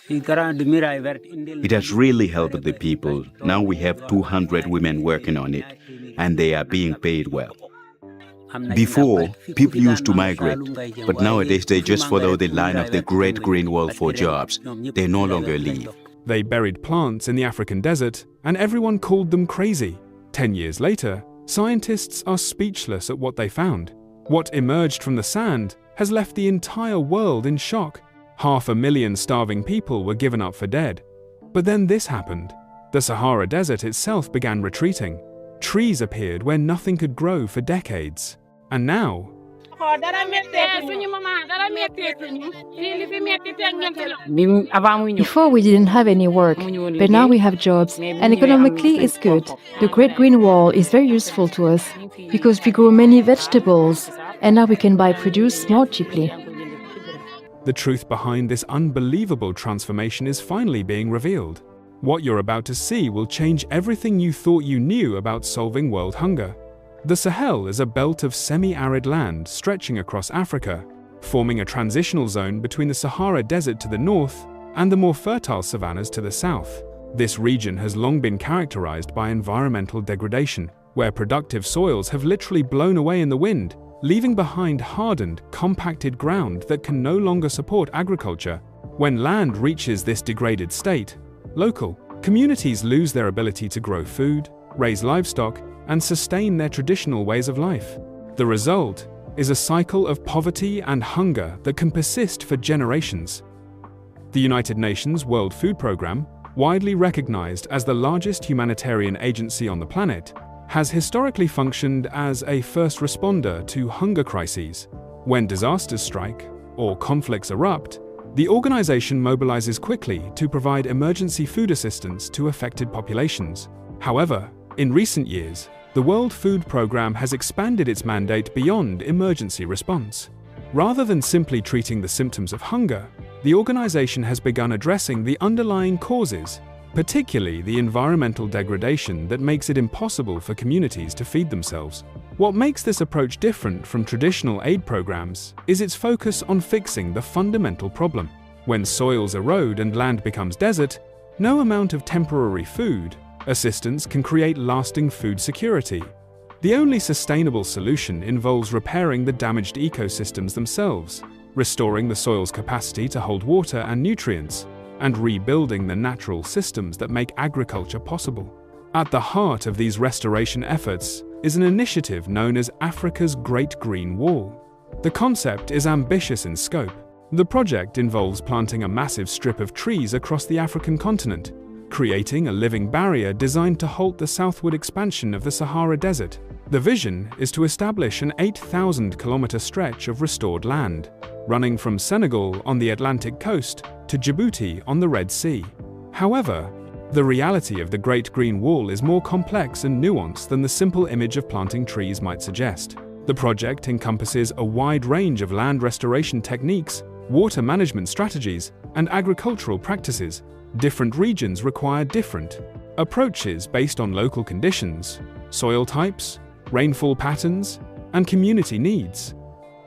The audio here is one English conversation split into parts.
It has really helped the people. Now we have 200 women working on it, and they are being paid well. Before, people used to migrate, but nowadays they just follow the line of the Great Green Wall for jobs. They no longer leave. They buried plants in the African desert, and everyone called them crazy. 10 years later, scientists are speechless at what they found. What emerged from the sand has left the entire world in shock. 500,000 starving people were given up for dead. But then this happened. The Sahara Desert itself began retreating. Trees appeared where nothing could grow for decades. And now, before we didn't have any work, but now we have jobs, and economically it's good. The Great Green Wall is very useful to us because we grow many vegetables, and now we can buy produce more cheaply. the truth behind this unbelievable transformation is finally being revealed. What you're about to see will change everything you thought you knew about solving world hunger. The Sahel is a belt of semi-arid land stretching across Africa, forming a transitional zone between the Sahara Desert to the north and the more fertile savannas to the south. This region has long been characterized by environmental degradation, where productive soils have literally blown away in the wind, leaving behind hardened, compacted ground that can no longer support agriculture. When land reaches this degraded state, local communities lose their ability to grow food, raise livestock, and sustain their traditional ways of life. The result is a cycle of poverty and hunger that can persist for generations. The United Nations World Food Programme, widely recognized as the largest humanitarian agency on the planet, has historically functioned as a first responder to hunger crises. When disasters strike or conflicts erupt, the organization mobilizes quickly to provide emergency food assistance to affected populations. However, in recent years, the World Food Programme has expanded its mandate beyond emergency response. Rather than simply treating the symptoms of hunger, the organization has begun addressing the underlying causes, particularly the environmental degradation that makes it impossible for communities to feed themselves. What makes this approach different from traditional aid programs is its focus on fixing the fundamental problem. When soils erode and land becomes desert, no amount of temporary food assistance can create lasting food security. The only sustainable solution involves repairing the damaged ecosystems themselves, restoring the soil's capacity to hold water and nutrients, and rebuilding the natural systems that make agriculture possible. At the heart of these restoration efforts is an initiative known as Africa's Great Green Wall. The concept is ambitious in scope. The project involves planting a massive strip of trees across the African continent, creating a living barrier designed to halt the southward expansion of the Sahara Desert. The vision is to establish an 8,000-kilometer stretch of restored land, running from Senegal on the Atlantic coast to Djibouti on the Red Sea. However, the reality of the Great Green Wall is more complex and nuanced than the simple image of planting trees might suggest. The project encompasses a wide range of land restoration techniques, water management strategies, and agricultural practices. Different regions require different approaches based on local conditions, soil types, rainfall patterns, and community needs.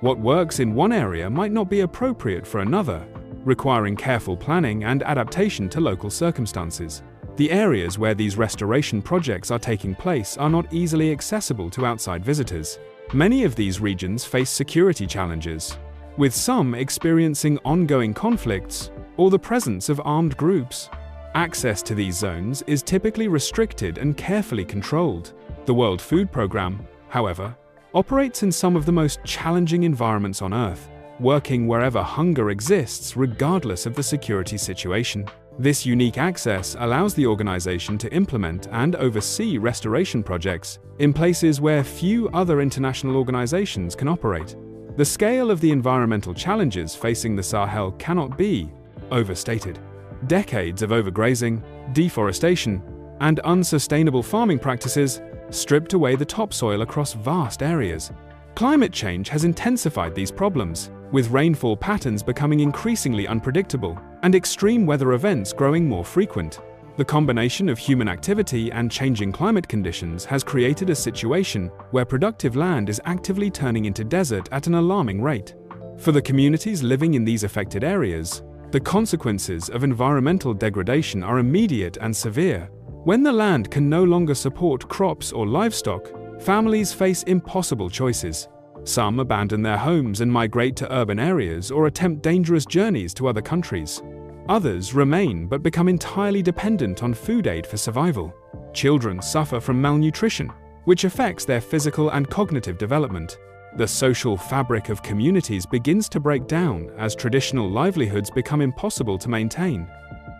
What works in one area might not be appropriate for another, requiring careful planning and adaptation to local circumstances. The areas where these restoration projects are taking place are not easily accessible to outside visitors. Many of these regions face security challenges, with some experiencing ongoing conflicts or the presence of armed groups. Access to these zones is typically restricted and carefully controlled. The World Food Programme, however, operates in some of the most challenging environments on Earth, working wherever hunger exists regardless of the security situation. This unique access allows the organization to implement and oversee restoration projects in places where few other international organizations can operate. The scale of the environmental challenges facing the Sahel cannot be overstated. Decades of overgrazing, deforestation, and unsustainable farming practices stripped away the topsoil across vast areas. Climate change has intensified these problems, with rainfall patterns becoming increasingly unpredictable and extreme weather events growing more frequent. The combination of human activity and changing climate conditions has created a situation where productive land is actively turning into desert at an alarming rate. For the communities living in these affected areas, The consequences of environmental degradation are immediate and severe. When the land can no longer support crops or livestock, families face impossible choices. Some abandon their homes and migrate to urban areas or attempt dangerous journeys to other countries. Others remain but become entirely dependent on food aid for survival. Children suffer from malnutrition, which affects their physical and cognitive development. The social fabric of communities begins to break down as traditional livelihoods become impossible to maintain.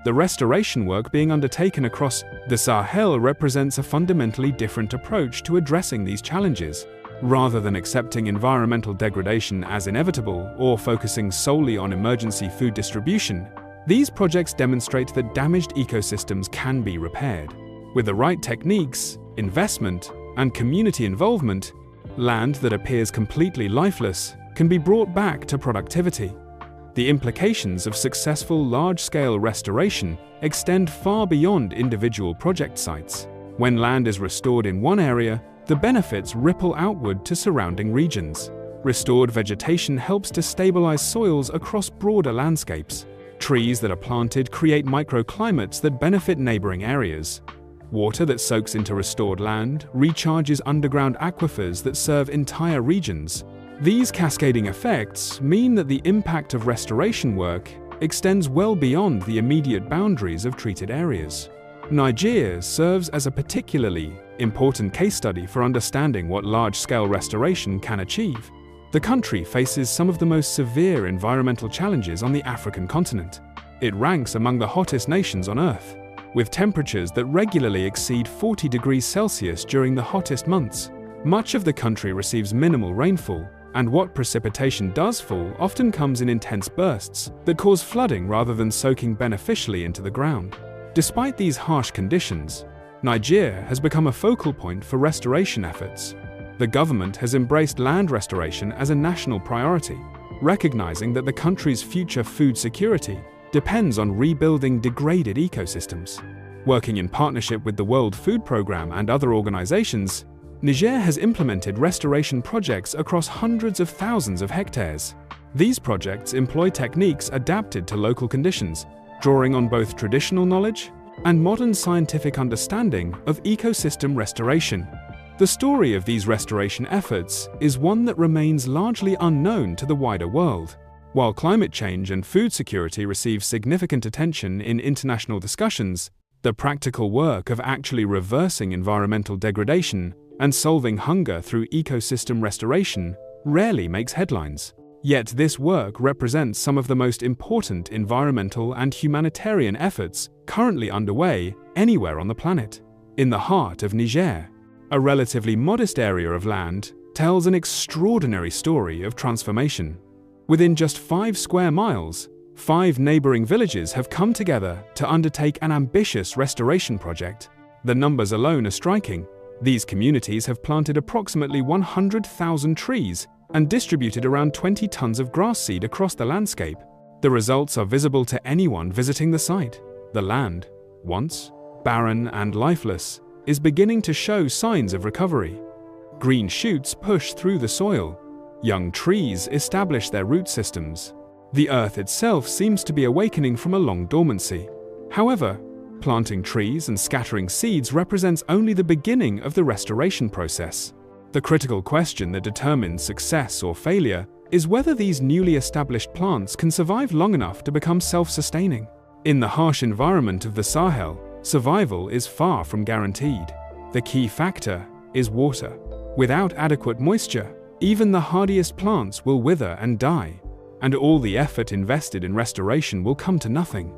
The restoration work being undertaken across the Sahel represents a fundamentally different approach to addressing these challenges. Rather than accepting environmental degradation as inevitable or focusing solely on emergency food distribution, these projects demonstrate that damaged ecosystems can be repaired. With the right techniques, investment, and community involvement, land that appears completely lifeless can be brought back to productivity. The implications of successful large-scale restoration extend far beyond individual project sites. When land is restored in one area, the benefits ripple outward to surrounding regions. Restored vegetation helps to stabilize soils across broader landscapes. Trees that are planted create microclimates that benefit neighboring areas. Water that soaks into restored land recharges underground aquifers that serve entire regions. These cascading effects mean that the impact of restoration work extends well beyond the immediate boundaries of treated areas. Niger serves as a particularly important case study for understanding what large-scale restoration can achieve. The country faces some of the most severe environmental challenges on the African continent. It ranks among the hottest nations on Earth, with temperatures that regularly exceed 40 degrees Celsius during the hottest months. Much of the country receives minimal rainfall, and what precipitation does fall often comes in intense bursts that cause flooding rather than soaking beneficially into the ground. Despite these harsh conditions, Niger has become a focal point for restoration efforts. The government has embraced land restoration as a national priority, recognizing that the country's future food security depends on rebuilding degraded ecosystems. Working in partnership with the World Food Programme and other organizations, Niger has implemented restoration projects across hundreds of thousands of hectares. These projects employ techniques adapted to local conditions, drawing on both traditional knowledge and modern scientific understanding of ecosystem restoration. The story of these restoration efforts is one that remains largely unknown to the wider world. While climate change and food security receive significant attention in international discussions, the practical work of actually reversing environmental degradation and solving hunger through ecosystem restoration rarely makes headlines. Yet this work represents some of the most important environmental and humanitarian efforts currently underway anywhere on the planet. In the heart of Niger, a relatively modest area of land tells an extraordinary story of transformation. Within just 5 square miles, 5 neighboring villages have come together to undertake an ambitious restoration project. The numbers alone are striking. These communities have planted approximately 100,000 trees and distributed around 20 tons of grass seed across the landscape. The results are visible to anyone visiting the site. The land, once barren and lifeless, is beginning to show signs of recovery. Green shoots push through the soil. Young trees establish their root systems. The earth itself seems to be awakening from a long dormancy. However, planting trees and scattering seeds represents only the beginning of the restoration process. The critical question that determines success or failure is whether these newly established plants can survive long enough to become self-sustaining. In the harsh environment of the Sahel, survival is far from guaranteed. The key factor is water. Without adequate moisture, even the hardiest plants will wither and die, and all the effort invested in restoration will come to nothing.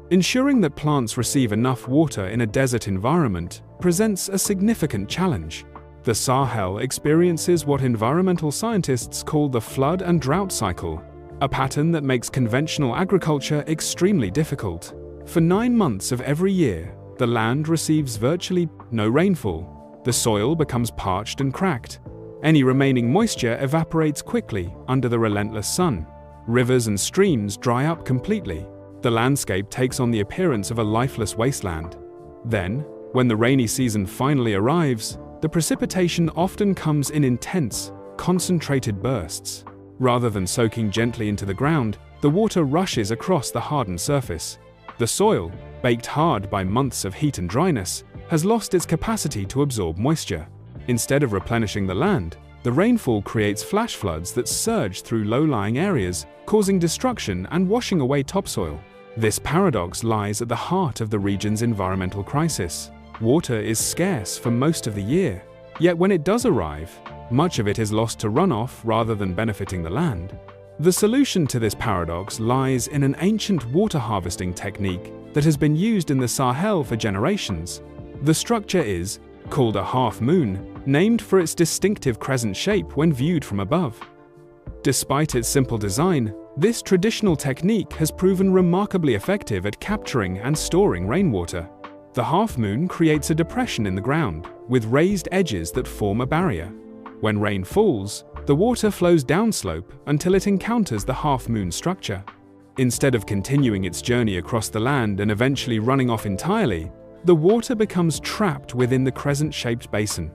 Ensuring that plants receive enough water in a desert environment presents a significant challenge. The Sahel experiences what environmental scientists call the flood and drought cycle, a pattern that makes conventional agriculture extremely difficult. For 9 months of every year, the land receives virtually no rainfall. The soil becomes parched and cracked. Any remaining moisture evaporates quickly under the relentless sun. Rivers and streams dry up completely. The landscape takes on the appearance of a lifeless wasteland. Then, when the rainy season finally arrives, the precipitation often comes in intense, concentrated bursts. Rather than soaking gently into the ground, the water rushes across the hardened surface. The soil, baked hard by months of heat and dryness, has lost its capacity to absorb moisture. Instead of replenishing the land, the rainfall creates flash floods that surge through low-lying areas, causing destruction and washing away topsoil. This paradox lies at the heart of the region's environmental crisis. Water is scarce for most of the year, yet when it does arrive, much of it is lost to runoff rather than benefiting the land. The solution to this paradox lies in an ancient water harvesting technique that has been used in the Sahel for generations. The structure is called a half-moon, named for its distinctive crescent shape when viewed from above. Despite its simple design, this traditional technique has proven remarkably effective at capturing and storing rainwater. The half-moon creates a depression in the ground, with raised edges that form a barrier. When rain falls, the water flows downslope until it encounters the half-moon structure. Instead of continuing its journey across the land and eventually running off entirely, the water becomes trapped within the crescent-shaped basin.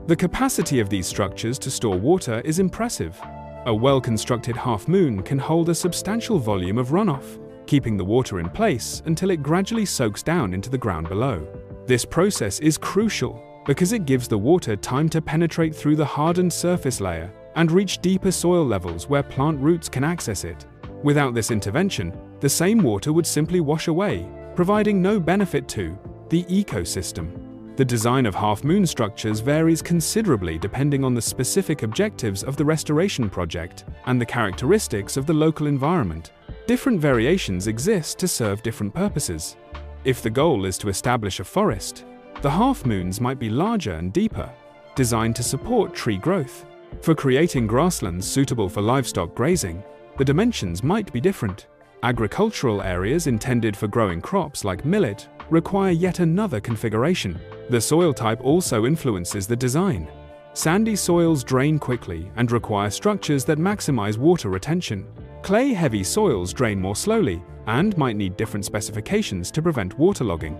The capacity of these structures to store water is impressive. A well-constructed half-moon can hold a substantial volume of runoff, keeping the water in place until it gradually soaks down into the ground below. This process is crucial because it gives the water time to penetrate through the hardened surface layer and reach deeper soil levels where plant roots can access it. Without this intervention, the same water would simply wash away, providing no benefit to the ecosystem. The design of half-moon structures varies considerably depending on the specific objectives of the restoration project and the characteristics of the local environment. Different variations exist to serve different purposes. If the goal is to establish a forest, the half-moons might be larger and deeper, designed to support tree growth. For creating grasslands suitable for livestock grazing, the dimensions might be different. Agricultural areas intended for growing crops like millet require yet another configuration. The soil type also influences the design. Sandy soils drain quickly and require structures that maximize water retention. Clay-heavy soils drain more slowly and might need different specifications to prevent waterlogging.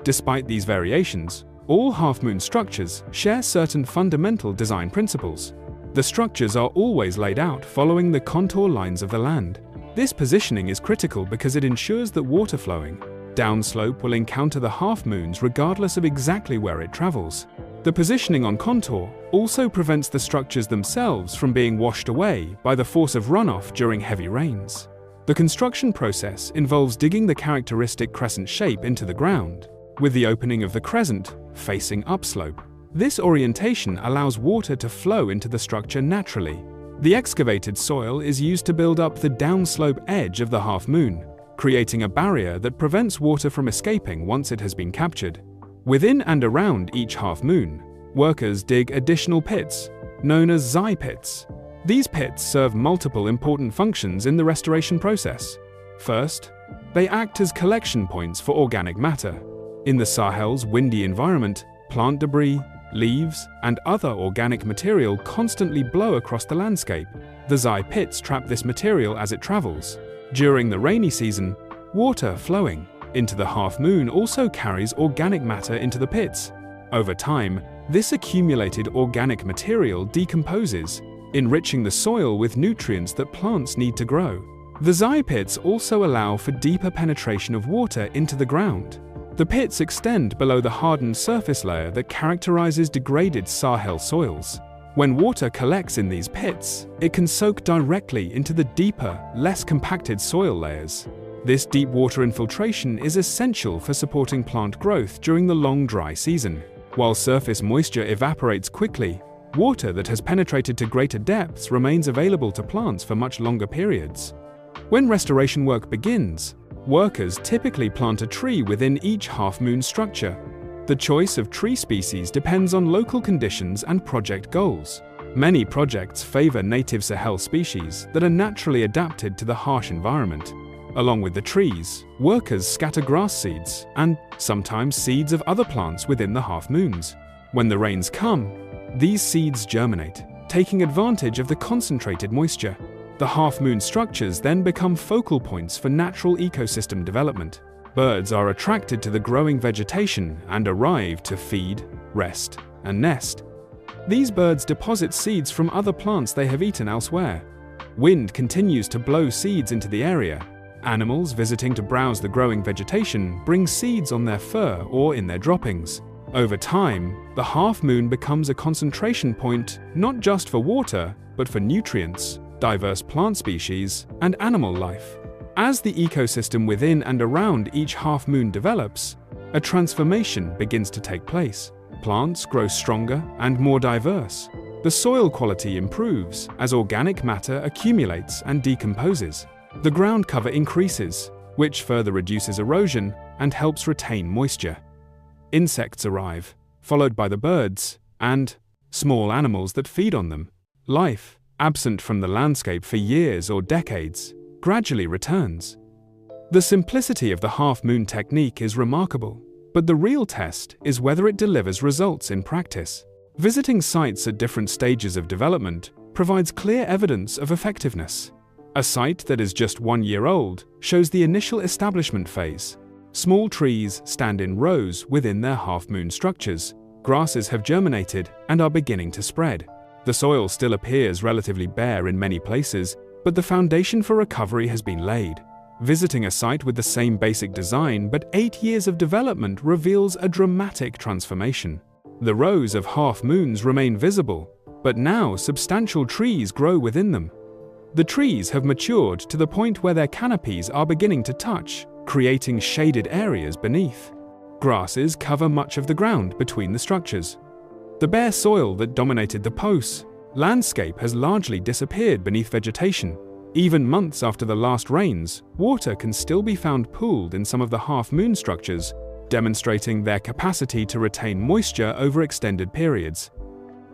Despite these variations, all half-moon structures share certain fundamental design principles. The structures are always laid out following the contour lines of the land. This positioning is critical because it ensures that water flowing downslope will encounter the half-moons regardless of exactly where it travels. The positioning on contour also prevents the structures themselves from being washed away by the force of runoff during heavy rains. The construction process involves digging the characteristic crescent shape into the ground, with the opening of the crescent facing upslope. This orientation allows water to flow into the structure naturally. The excavated soil is used to build up the downslope edge of the half-moon, creating a barrier that prevents water from escaping once it has been captured. Within and around each half-moon, workers dig additional pits, known as pits. These pits serve multiple important functions in the restoration process. First, they act as collection points for organic matter. In the Sahel's windy environment, plant debris, leaves, and other organic material constantly blow across the landscape. The pits trap this material as it travels. During the rainy season, water flowing into the half-moon also carries organic matter into the pits. Over time, this accumulated organic material decomposes, enriching the soil with nutrients that plants need to grow. The pits also allow for deeper penetration of water into the ground. The pits extend below the hardened surface layer that characterizes degraded Sahel soils. When water collects in these pits, it can soak directly into the deeper, less compacted soil layers. This deep water infiltration is essential for supporting plant growth during the long dry season. While surface moisture evaporates quickly, water that has penetrated to greater depths remains available to plants for much longer periods. When restoration work begins, workers typically plant a tree within each half-moon structure. The choice of tree species depends on local conditions and project goals. Many projects favor native Sahel species that are naturally adapted to the harsh environment. Along with the trees, workers scatter grass seeds and sometimes seeds of other plants within the half-moons. When the rains come, these seeds germinate, taking advantage of the concentrated moisture. The half-moon structures then become focal points for natural ecosystem development. Birds are attracted to the growing vegetation and arrive to feed, rest, and nest. These birds deposit seeds from other plants they have eaten elsewhere. Wind continues to blow seeds into the area. Animals visiting to browse the growing vegetation bring seeds on their fur or in their droppings. Over time, the half-moon becomes a concentration point not just for water, but for nutrients, diverse plant species, and animal life. As the ecosystem within and around each half-moon develops, a transformation begins to take place. Plants grow stronger and more diverse. The soil quality improves as organic matter accumulates and decomposes. The ground cover increases, which further reduces erosion and helps retain moisture. Insects arrive, followed by the birds and small animals that feed on them. Life, absent from the landscape for years or decades, gradually returns. The simplicity of the half-moon technique is remarkable, but the real test is whether it delivers results in practice. Visiting sites at different stages of development provides clear evidence of effectiveness. A site that is just 1 year old shows the initial establishment phase. Small trees stand in rows within their half-moon structures. Grasses have germinated and are beginning to spread. The soil still appears relatively bare in many places, but the foundation for recovery has been laid. Visiting a site with the same basic design but 8 years of development reveals a dramatic transformation. The rows of half-moons remain visible, but now substantial trees grow within them. The trees have matured to the point where their canopies are beginning to touch, creating shaded areas beneath. Grasses cover much of the ground between the structures. The bare soil that dominated the post landscape has largely disappeared beneath vegetation. Even months after the last rains, water can still be found pooled in some of the half-moon structures, demonstrating their capacity to retain moisture over extended periods.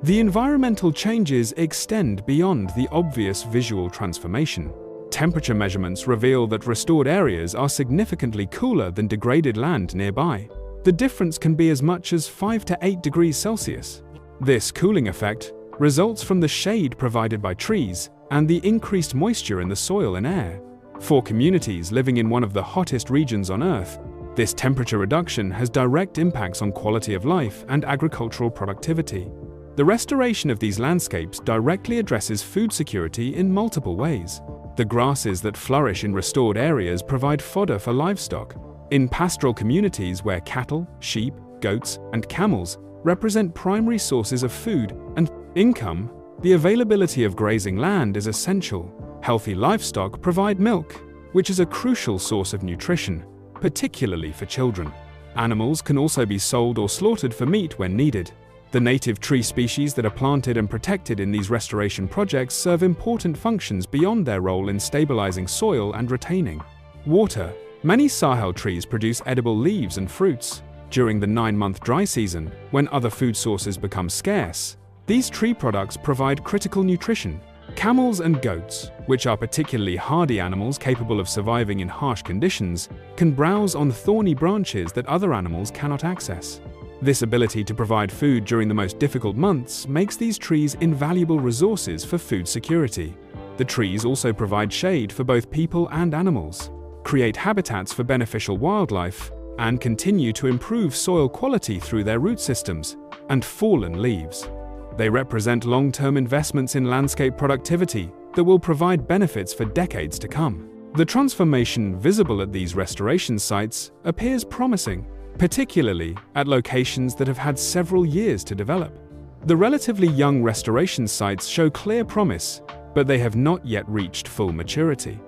The environmental changes extend beyond the obvious visual transformation. Temperature measurements reveal that restored areas are significantly cooler than degraded land nearby. The difference can be as much as 5 to 8 degrees Celsius. This cooling effect results from the shade provided by trees and the increased moisture in the soil and air. For communities living in one of the hottest regions on Earth, this temperature reduction has direct impacts on quality of life and agricultural productivity. The restoration of these landscapes directly addresses food security in multiple ways. The grasses that flourish in restored areas provide fodder for livestock. In pastoral communities where cattle, sheep, goats, and camels represent primary sources of food and income, the availability of grazing land is essential. Healthy livestock provide milk, which is a crucial source of nutrition, particularly for children. Animals can also be sold or slaughtered for meat when needed. The native tree species that are planted and protected in these restoration projects serve important functions beyond their role in stabilizing soil and retaining water. Many Sahel trees produce edible leaves and fruits. During the 9-month dry season, when other food sources become scarce, these tree products provide critical nutrition. Camels and goats, which are particularly hardy animals capable of surviving in harsh conditions, can browse on thorny branches that other animals cannot access. This ability to provide food during the most difficult months makes these trees invaluable resources for food security. The trees also provide shade for both people and animals, create habitats for beneficial wildlife, and continue to improve soil quality through their root systems and fallen leaves. They represent long-term investments in landscape productivity that will provide benefits for decades to come. The transformation visible at these restoration sites appears promising, particularly at locations that have had several years to develop. The relatively young restoration sites show clear promise, but they have not yet reached full maturity.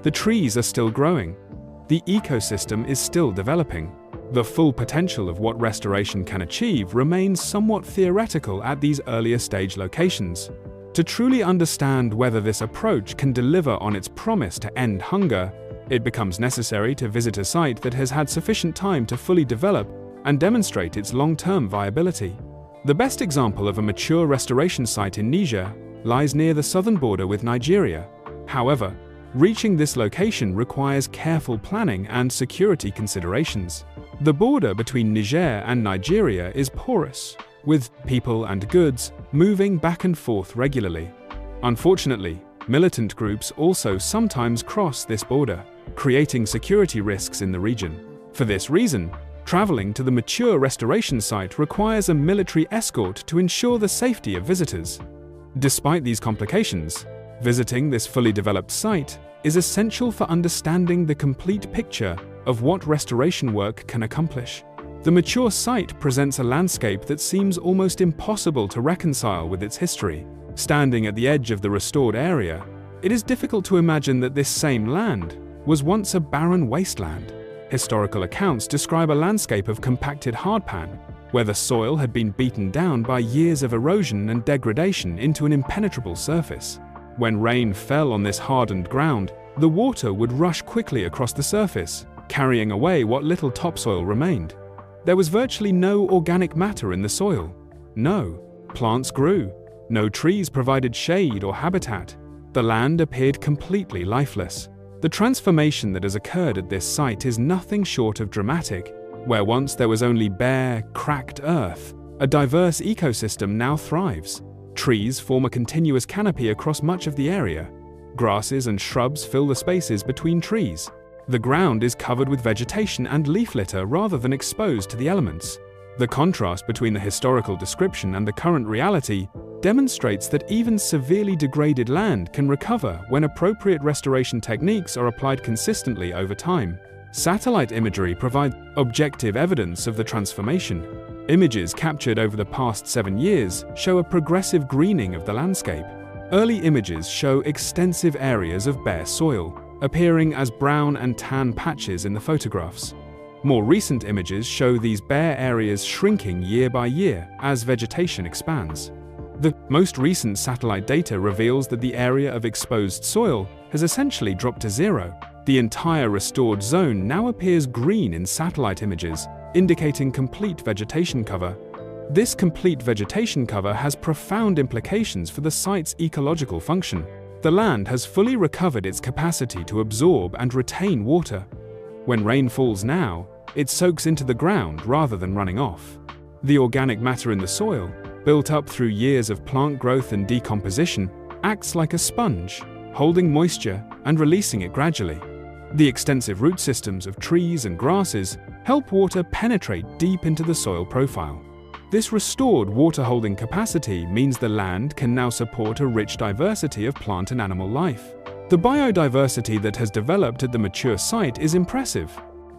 The trees are still growing. The ecosystem is still developing. The full potential of what restoration can achieve remains somewhat theoretical at these earlier stage locations. To truly understand whether this approach can deliver on its promise to end hunger, it becomes necessary to visit a site that has had sufficient time to fully develop and demonstrate its long-term viability. The best example of a mature restoration site in Niger lies near the southern border with Nigeria. However, reaching this location requires careful planning and security considerations. The border between Niger and Nigeria is porous, with people and goods moving back and forth regularly. Unfortunately, militant groups also sometimes cross this border, creating security risks in the region. For this reason, traveling to the mature restoration site requires a military escort to ensure the safety of visitors. Despite these complications, Visiting this fully developed site is essential for understanding the complete picture of what restoration work can accomplish. The mature site presents a landscape that seems almost impossible to reconcile with its history. Standing at the edge of the restored area, it is difficult to imagine that this same land was once a barren wasteland. Historical accounts describe a landscape of compacted hardpan, where the soil had been beaten down by years of erosion and degradation into an impenetrable surface. When rain fell on this hardened ground, the water would rush quickly across the surface, carrying away what little topsoil remained. There was virtually no organic matter in the soil. No plants grew. No trees provided shade or habitat. The land appeared completely lifeless. The transformation that has occurred at this site is nothing short of dramatic. Where once there was only bare, cracked earth, a diverse ecosystem now thrives. Trees form a continuous canopy across much of the area. Grasses and shrubs fill the spaces between trees. The ground is covered with vegetation and leaf litter rather than exposed to the elements. The contrast between the historical description and the current reality demonstrates that even severely degraded land can recover when appropriate restoration techniques are applied consistently over time. Satellite imagery provides objective evidence of the transformation. Images captured over the past 7 years show a progressive greening of the landscape. Early images show extensive areas of bare soil, appearing as brown and tan patches in the photographs. More recent images show these bare areas shrinking year by year as vegetation expands. The most recent satellite data reveals that the area of exposed soil has essentially dropped to zero. The entire restored zone now appears green in satellite images, indicating complete vegetation cover. This complete vegetation cover has profound implications for the site's ecological function. The land has fully recovered its capacity to absorb and retain water. When rain falls now, it soaks into the ground rather than running off. The organic matter in the soil, built up through years of plant growth and decomposition, acts like a sponge, holding moisture and releasing it gradually. The extensive root systems of trees and grasses help water penetrate deep into the soil profile. This restored water-holding capacity means the land can now support a rich diversity of plant and animal life. The biodiversity that has developed at the mature site is impressive.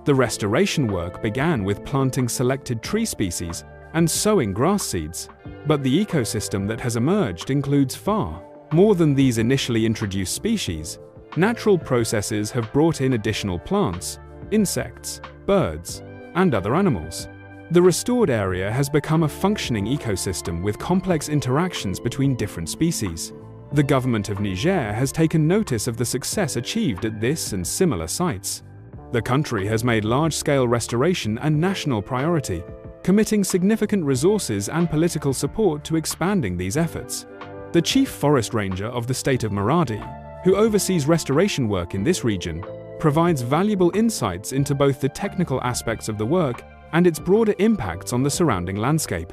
The restoration work began with planting selected tree species and sowing grass seeds, but the ecosystem that has emerged includes far more than these initially introduced species. Natural processes have brought in additional plants, insects, birds, and other animals. The restored area has become a functioning ecosystem with complex interactions between different species. The government of Niger has taken notice of the success achieved at this and similar sites. The country has made large-scale restoration a national priority, committing significant resources and political support to expanding these efforts. The chief forest ranger of the state of Maradi, who oversees restoration work in this region, provides valuable insights into both the technical aspects of the work and its broader impacts on the surrounding landscape.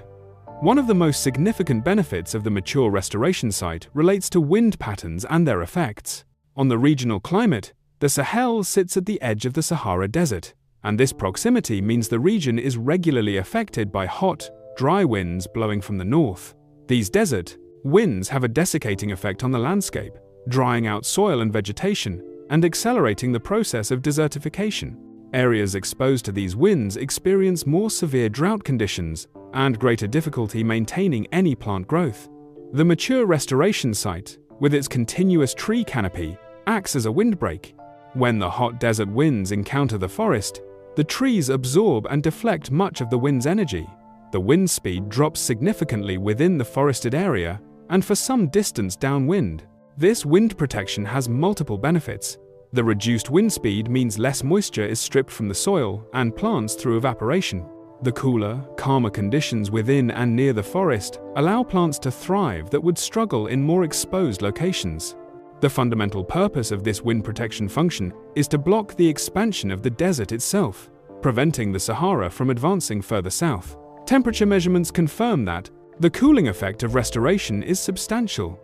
One of the most significant benefits of the mature restoration site relates to wind patterns and their effects. On the regional climate, the Sahel sits at the edge of the Sahara Desert, and this proximity means the region is regularly affected by hot, dry winds blowing from the north. These desert winds have a desiccating effect on the landscape, drying out soil and vegetation, and accelerating the process of desertification. Areas exposed to these winds experience more severe drought conditions and greater difficulty maintaining any plant growth. The mature restoration site, with its continuous tree canopy, acts as a windbreak. When the hot desert winds encounter the forest, the trees absorb and deflect much of the wind's energy. The wind speed drops significantly within the forested area and for some distance downwind. This wind protection has multiple benefits. The reduced wind speed means less moisture is stripped from the soil and plants through evaporation. The cooler, calmer conditions within and near the forest allow plants to thrive that would struggle in more exposed locations. The fundamental purpose of this wind protection function is to block the expansion of the desert itself, preventing the Sahara from advancing further south. Temperature measurements confirm that the cooling effect of restoration is substantial.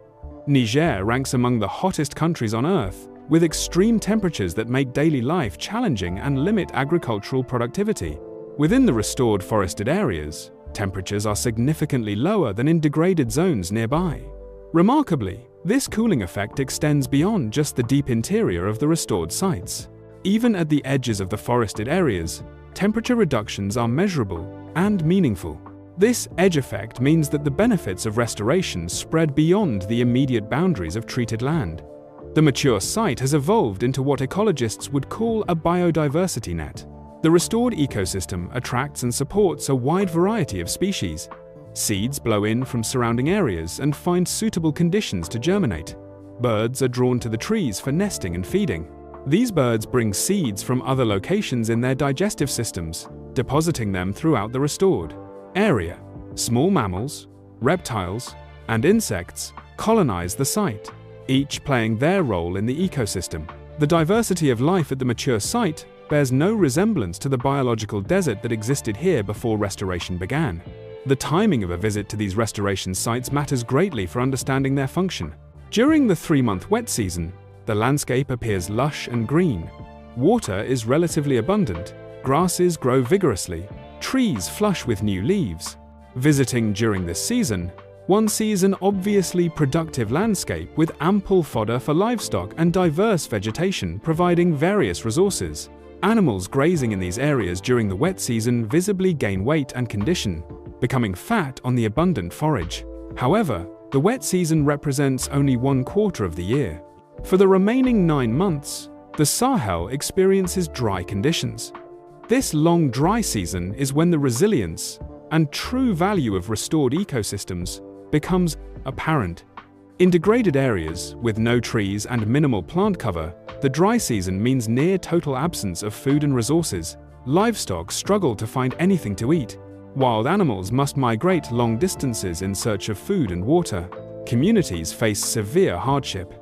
Niger ranks among the hottest countries on Earth, with extreme temperatures that make daily life challenging and limit agricultural productivity. Within the restored forested areas, temperatures are significantly lower than in degraded zones nearby. Remarkably, This cooling effect extends beyond just the deep interior of the restored sites. Even at the edges of the forested areas, temperature reductions are measurable and meaningful. This edge effect means that the benefits of restoration spread beyond the immediate boundaries of treated land. The mature site has evolved into what ecologists would call a biodiversity net. The restored ecosystem attracts and supports a wide variety of species. Seeds blow in from surrounding areas and find suitable conditions to germinate. Birds are drawn to the trees for nesting and feeding. These birds bring seeds from other locations in their digestive systems, depositing them throughout the restored area. Small mammals, reptiles, and insects colonize the site, each playing their role in the ecosystem. The diversity of life at the mature site bears no resemblance to the biological desert that existed here before restoration began. The timing of a visit to these restoration sites matters greatly for understanding their function. During the 3-month wet season, the landscape appears lush and green. Water is relatively abundant, grasses grow vigorously, trees flush with new leaves. Visiting during this season, one sees an obviously productive landscape with ample fodder for livestock and diverse vegetation providing various resources. Animals grazing in these areas during the wet season visibly gain weight and condition, becoming fat on the abundant forage. However, the wet season represents only 1/4 of the year. For the remaining 9 months, the Sahel experiences dry conditions. This long dry season is when the resilience and true value of restored ecosystems becomes apparent. In degraded areas with no trees and minimal plant cover, the dry season means near total absence of food and resources. Livestock struggle to find anything to eat. Wild animals must migrate long distances in search of food and water. Communities face severe hardship.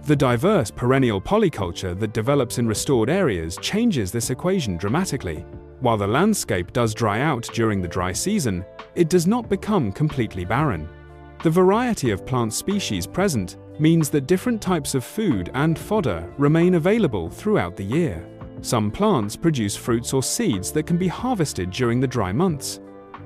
The diverse perennial polyculture that develops in restored areas changes this equation dramatically. While the landscape does dry out during the dry season, it does not become completely barren. The variety of plant species present means that different types of food and fodder remain available throughout the year. Some plants produce fruits or seeds that can be harvested during the dry months.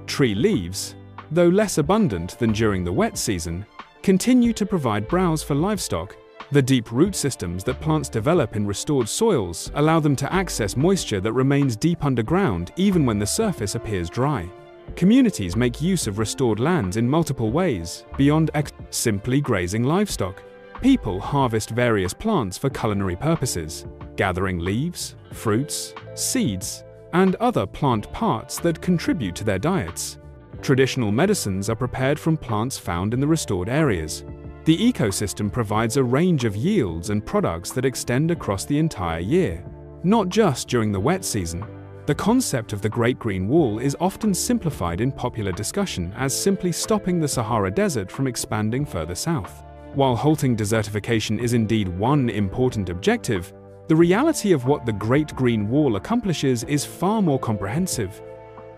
Tree leaves, though less abundant than during the wet season, continue to provide browse for livestock. The deep root systems that plants develop in restored soils allow them to access moisture that remains deep underground even when the surface appears dry. Communities make use of restored lands in multiple ways, beyond simply grazing livestock. People harvest various plants for culinary purposes, gathering leaves, fruits, seeds, and other plant parts that contribute to their diets. Traditional medicines are prepared from plants found in the restored areas. The ecosystem provides a range of yields and products that extend across the entire year, not just during the wet season. The concept of the Great Green Wall is often simplified in popular discussion as simply stopping the Sahara Desert from expanding further south. While halting desertification is indeed one important objective, the reality of what the Great Green Wall accomplishes is far more comprehensive.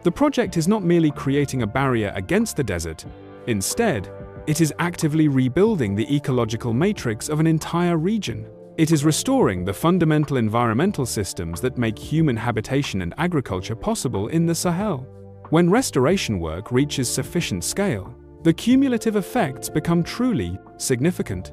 The project is not merely creating a barrier against the desert. Instead, it is actively rebuilding the ecological matrix of an entire region. It is restoring the fundamental environmental systems that make human habitation and agriculture possible in the Sahel. When restoration work reaches sufficient scale, the cumulative effects become truly significant.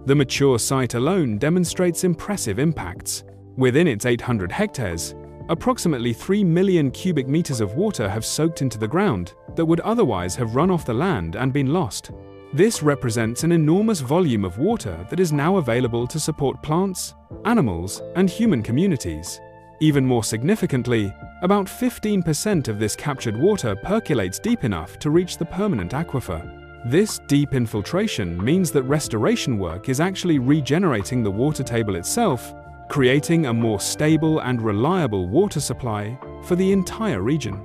The mature site alone demonstrates impressive impacts. Within its 800 hectares, approximately 3 million cubic meters of water have soaked into the ground that would otherwise have run off the land and been lost. This represents an enormous volume of water that is now available to support plants, animals, and human communities. Even more significantly, about 15% of this captured water percolates deep enough to reach the permanent aquifer. This deep infiltration means that restoration work is actually regenerating the water table itself, creating a more stable and reliable water supply for the entire region.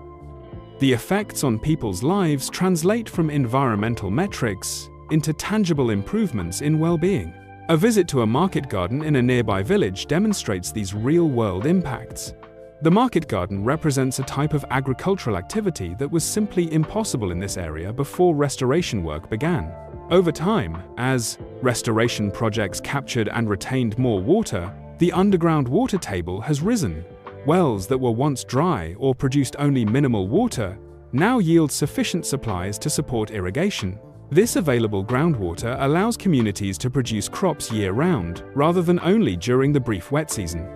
The effects on people's lives translate from environmental metrics into tangible improvements in well-being. A visit to a market garden in a nearby village demonstrates these real-world impacts. The market garden represents a type of agricultural activity that was simply impossible in this area before restoration work began. Over time, as restoration projects captured and retained more water, the underground water table has risen. Wells that were once dry or produced only minimal water now yield sufficient supplies to support irrigation. This available groundwater allows communities to produce crops year-round, rather than only during the brief wet season.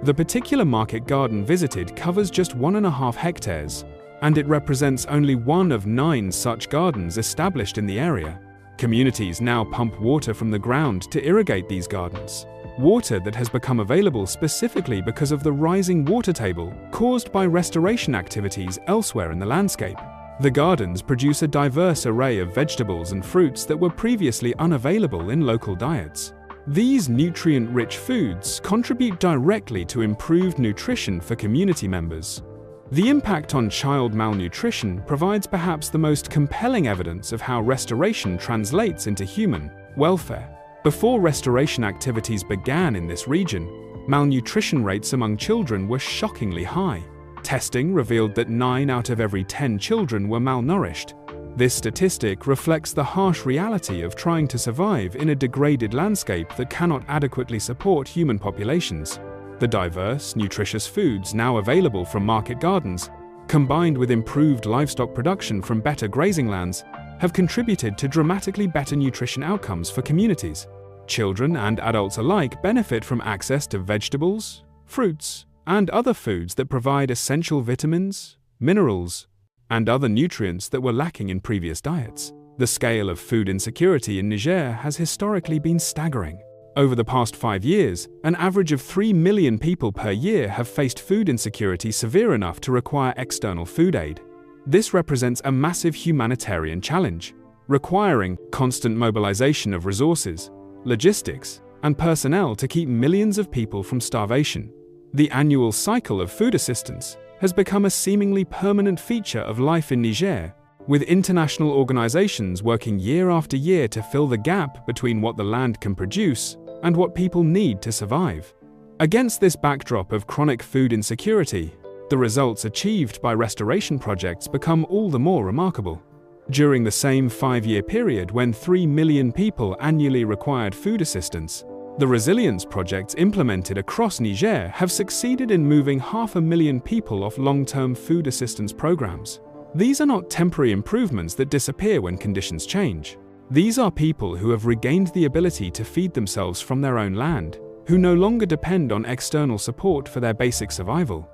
The particular market garden visited covers just 1.5 hectares, and it represents only one of 9 such gardens established in the area. Communities now pump water from the ground to irrigate these gardens. Water that has become available specifically because of the rising water table caused by restoration activities elsewhere in the landscape. The gardens produce a diverse array of vegetables and fruits that were previously unavailable in local diets. These nutrient-rich foods contribute directly to improved nutrition for community members. The impact on child malnutrition provides perhaps the most compelling evidence of how restoration translates into human welfare. Before restoration activities began in this region, malnutrition rates among children were shockingly high. Testing revealed that 9 out of every 10 children were malnourished. This statistic reflects the harsh reality of trying to survive in a degraded landscape that cannot adequately support human populations. The diverse, nutritious foods now available from market gardens, combined with improved livestock production from better grazing lands, have contributed to dramatically better nutrition outcomes for communities. Children and adults alike benefit from access to vegetables, fruits, and other foods that provide essential vitamins, minerals, and other nutrients that were lacking in previous diets. The scale of food insecurity in Niger has historically been staggering. Over the past 5 years, an average of 3 million people per year have faced food insecurity severe enough to require external food aid. This represents a massive humanitarian challenge, requiring constant mobilization of resources, logistics, and personnel to keep millions of people from starvation. The annual cycle of food assistance has become a seemingly permanent feature of life in Niger, with international organizations working year after year to fill the gap between what the land can produce and what people need to survive. Against this backdrop of chronic food insecurity, the results achieved by restoration projects become all the more remarkable. During the same 5-year period when 3 million people annually required food assistance, the resilience projects implemented across Niger have succeeded in moving 500,000 people off long-term food assistance programs. These are not temporary improvements that disappear when conditions change. These are people who have regained the ability to feed themselves from their own land, who no longer depend on external support for their basic survival.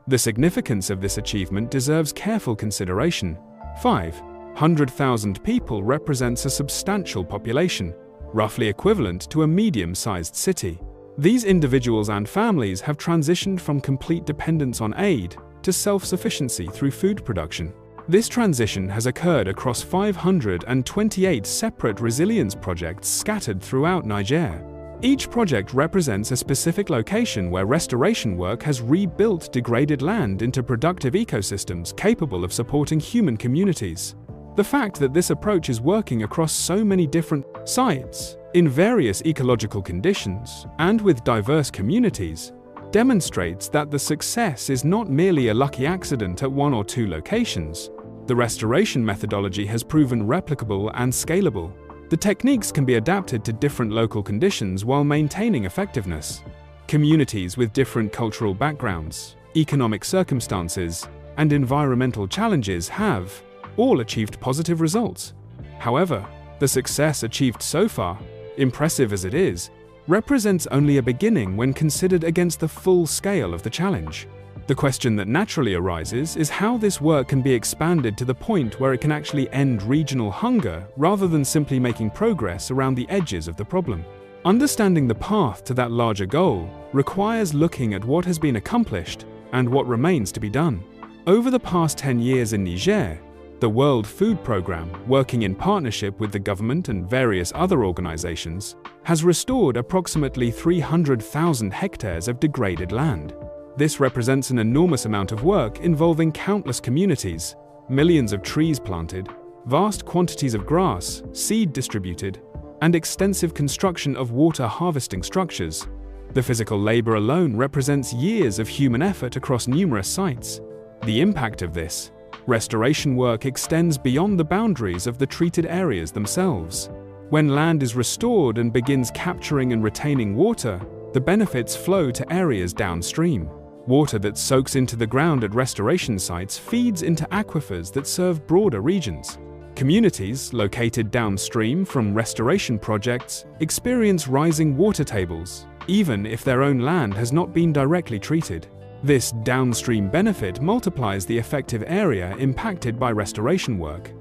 The significance of this achievement deserves careful consideration. 500,000 people represents a substantial population, roughly equivalent to a medium-sized city. These individuals and families have transitioned from complete dependence on aid to self-sufficiency through food production. This transition has occurred across 528 separate resilience projects scattered throughout Niger. Each project represents a specific location where restoration work has rebuilt degraded land into productive ecosystems capable of supporting human communities. The fact that this approach is working across so many different sites, in various ecological conditions, and with diverse communities, demonstrates that the success is not merely a lucky accident at 1 or 2 locations. The restoration methodology has proven replicable and scalable. The techniques can be adapted to different local conditions while maintaining effectiveness. Communities with different cultural backgrounds, economic circumstances, and environmental challenges have all achieved positive results. However, the success achieved so far, impressive as it is, represents only a beginning when considered against the full scale of the challenge. The question that naturally arises is how this work can be expanded to the point where it can actually end regional hunger rather than simply making progress around the edges of the problem. Understanding the path to that larger goal requires looking at what has been accomplished and what remains to be done. Over the past 10 years in Niger, the World Food Programme, working in partnership with the government and various other organizations, has restored approximately 300,000 hectares of degraded land. This represents an enormous amount of work involving countless communities, millions of trees planted, vast quantities of grass, seed distributed, and extensive construction of water harvesting structures. The physical labor alone represents years of human effort across numerous sites. The impact of this restoration work extends beyond the boundaries of the treated areas themselves. When land is restored and begins capturing and retaining water, the benefits flow to areas downstream. Water that soaks into the ground at restoration sites feeds into aquifers that serve broader regions. Communities located downstream from restoration projects experience rising water tables, even if their own land has not been directly treated. This downstream benefit multiplies the effective area impacted by restoration work.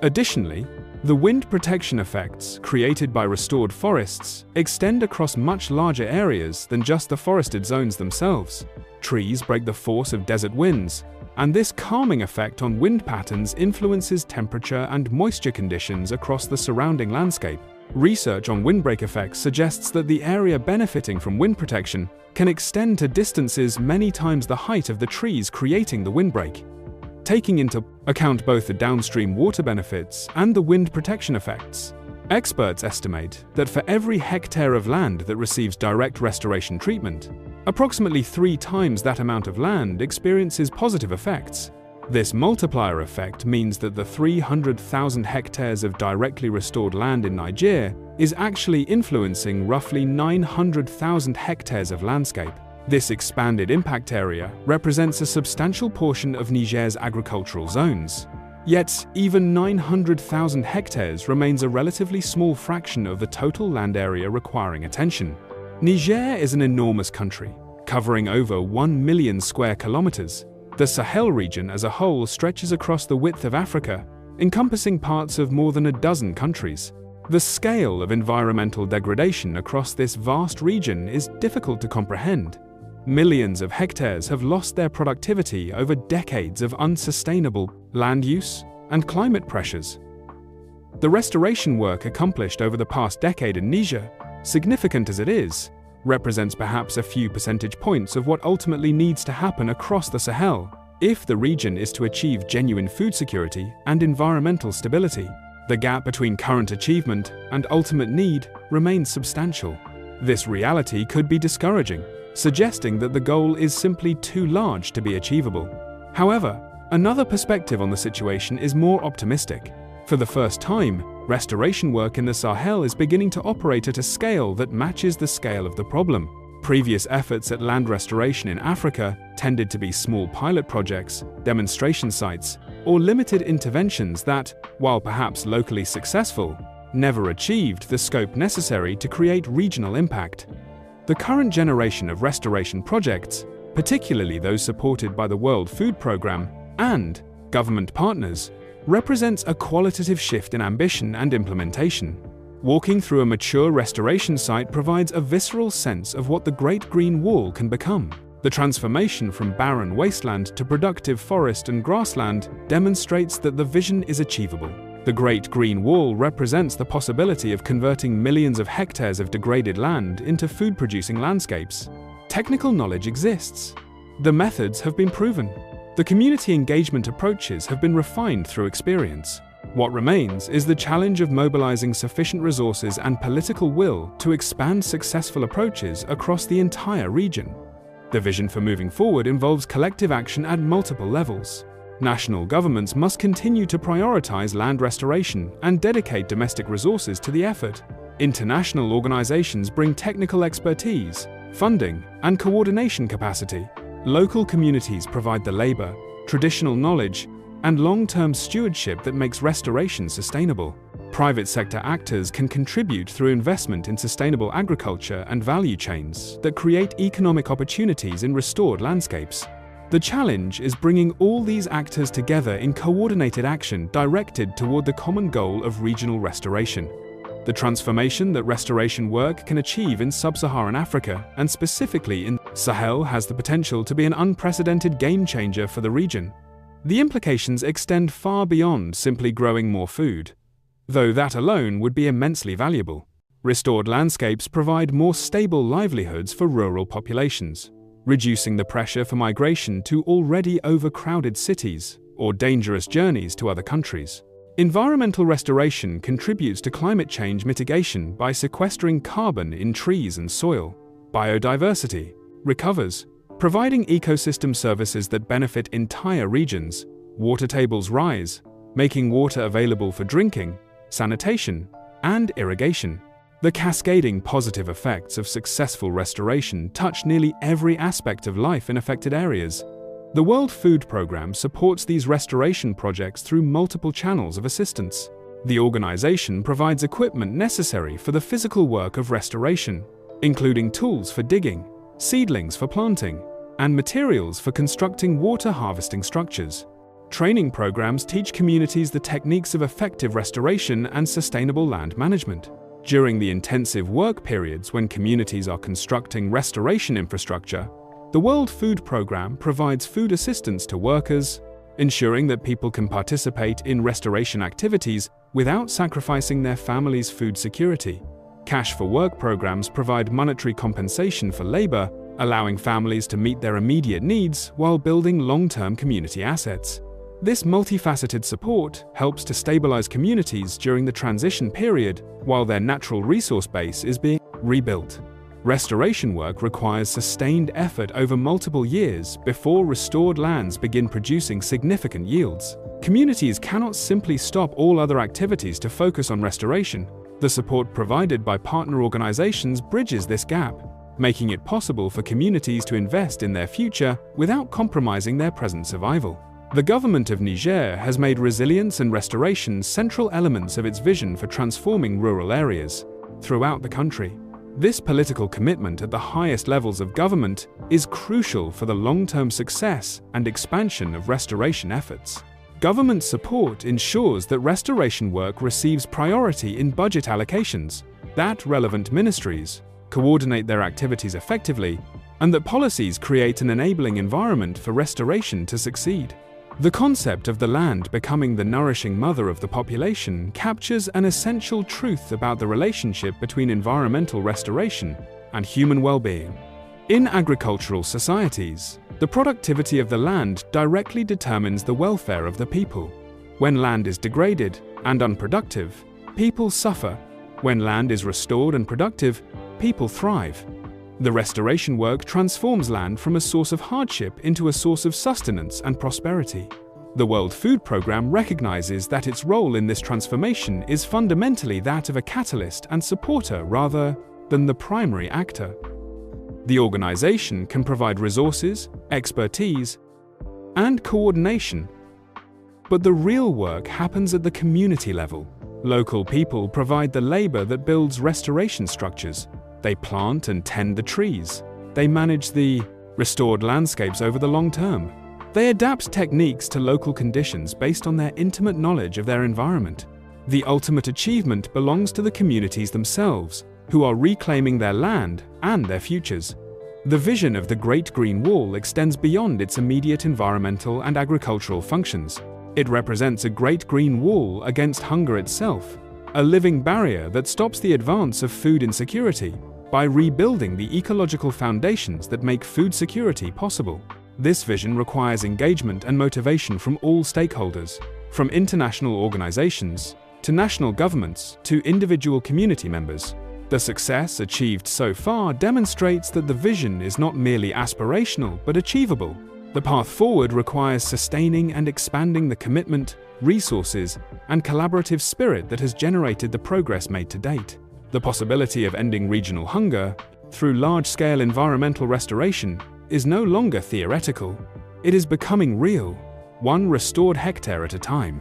Additionally, the wind protection effects created by restored forests extend across much larger areas than just the forested zones themselves. Trees break the force of desert winds, and this calming effect on wind patterns influences temperature and moisture conditions across the surrounding landscape. Research on windbreak effects suggests that the area benefiting from wind protection can extend to distances many times the height of the trees creating the windbreak. Taking into account both the downstream water benefits and the wind protection effects, experts estimate that for every hectare of land that receives direct restoration treatment, approximately 3 times that amount of land experiences positive effects. This multiplier effect means that the 300,000 hectares of directly restored land in Niger is actually influencing roughly 900,000 hectares of landscape. This expanded impact area represents a substantial portion of Niger's agricultural zones. Yet, even 900,000 hectares remains a relatively small fraction of the total land area requiring attention. Niger is an enormous country, covering over 1 million square kilometers. The Sahel region as a whole stretches across the width of Africa, encompassing parts of more than a dozen countries. The scale of environmental degradation across this vast region is difficult to comprehend. Millions of hectares have lost their productivity over decades of unsustainable land use and climate pressures. The restoration work accomplished over the past decade in Niger, significant as it is, represents perhaps a few percentage points of what ultimately needs to happen across the Sahel if the region is to achieve genuine food security and environmental stability. The gap between current achievement and ultimate need remains substantial. This reality could be discouraging, suggesting that the goal is simply too large to be achievable. However, another perspective on the situation is more optimistic. For the first time, restoration work in the Sahel is beginning to operate at a scale that matches the scale of the problem. Previous efforts at land restoration in Africa tended to be small pilot projects, demonstration sites, or limited interventions that, while perhaps locally successful, never achieved the scope necessary to create regional impact. The current generation of restoration projects, particularly those supported by the World Food Programme and government partners, represents a qualitative shift in ambition and implementation. Walking through a mature restoration site provides a visceral sense of what the Great Green Wall can become. The transformation from barren wasteland to productive forest and grassland demonstrates that the vision is achievable. The Great Green Wall represents the possibility of converting millions of hectares of degraded land into food-producing landscapes. Technical knowledge exists. The methods have been proven. The community engagement approaches have been refined through experience. What remains is the challenge of mobilizing sufficient resources and political will to expand successful approaches across the entire region. The vision for moving forward involves collective action at multiple levels. National governments must continue to prioritize land restoration and dedicate domestic resources to the effort. International organizations bring technical expertise, funding, and coordination capacity. Local communities provide the labor, traditional knowledge, and long-term stewardship that makes restoration sustainable. Private sector actors can contribute through investment in sustainable agriculture and value chains that create economic opportunities in restored landscapes. The challenge is bringing all these actors together in coordinated action directed toward the common goal of regional restoration. The transformation that restoration work can achieve in sub-Saharan Africa, and specifically in Sahel, has the potential to be an unprecedented game-changer for the region. The implications extend far beyond simply growing more food, though that alone would be immensely valuable. Restored landscapes provide more stable livelihoods for rural populations, reducing the pressure for migration to already overcrowded cities or dangerous journeys to other countries. Environmental restoration contributes to climate change mitigation by sequestering carbon in trees and soil. Biodiversity recovers, providing ecosystem services that benefit entire regions. Water tables rise, making water available for drinking, sanitation, and irrigation. The cascading positive effects of successful restoration touch nearly every aspect of life in affected areas. The World Food Programme supports these restoration projects through multiple channels of assistance. The organization provides equipment necessary for the physical work of restoration, including tools for digging, seedlings for planting, and materials for constructing water harvesting structures. Training programs teach communities the techniques of effective restoration and sustainable land management. During the intensive work periods when communities are constructing restoration infrastructure, the World Food Programme provides food assistance to workers, ensuring that people can participate in restoration activities without sacrificing their family's food security. Cash for Work programs provide monetary compensation for labor, allowing families to meet their immediate needs while building long-term community assets. This multifaceted support helps to stabilize communities during the transition period while their natural resource base is being rebuilt. Restoration work requires sustained effort over multiple years before restored lands begin producing significant yields. Communities cannot simply stop all other activities to focus on restoration. The support provided by partner organizations bridges this gap, making it possible for communities to invest in their future without compromising their present survival. The government of Niger has made resilience and restoration central elements of its vision for transforming rural areas throughout the country. This political commitment at the highest levels of government is crucial for the long-term success and expansion of restoration efforts. Government support ensures that restoration work receives priority in budget allocations, that relevant ministries coordinate their activities effectively, and that policies create an enabling environment for restoration to succeed. The concept of the land becoming the nourishing mother of the population captures an essential truth about the relationship between environmental restoration and human well-being. In agricultural societies, the productivity of the land directly determines the welfare of the people. When land is degraded and unproductive, people suffer. When land is restored and productive, people thrive. The restoration work transforms land from a source of hardship into a source of sustenance and prosperity. The World Food Programme recognizes that its role in this transformation is fundamentally that of a catalyst and supporter rather than the primary actor. The organization can provide resources, expertise, and coordination, but the real work happens at the community level. Local people provide the labor that builds restoration structures. They plant and tend the trees. They manage the restored landscapes over the long term. They adapt techniques to local conditions based on their intimate knowledge of their environment. The ultimate achievement belongs to the communities themselves, who are reclaiming their land and their futures. The vision of the Great Green Wall extends beyond its immediate environmental and agricultural functions. It represents a great green wall against hunger itself, a living barrier that stops the advance of food insecurity by rebuilding the ecological foundations that make food security possible. This vision requires engagement and motivation from all stakeholders, from international organizations to national governments to individual community members. The success achieved so far demonstrates that the vision is not merely aspirational but achievable. The path forward requires sustaining and expanding the commitment, resources, and collaborative spirit that has generated the progress made to date. The possibility of ending regional hunger through large-scale environmental restoration is no longer theoretical. It is becoming real, one restored hectare at a time.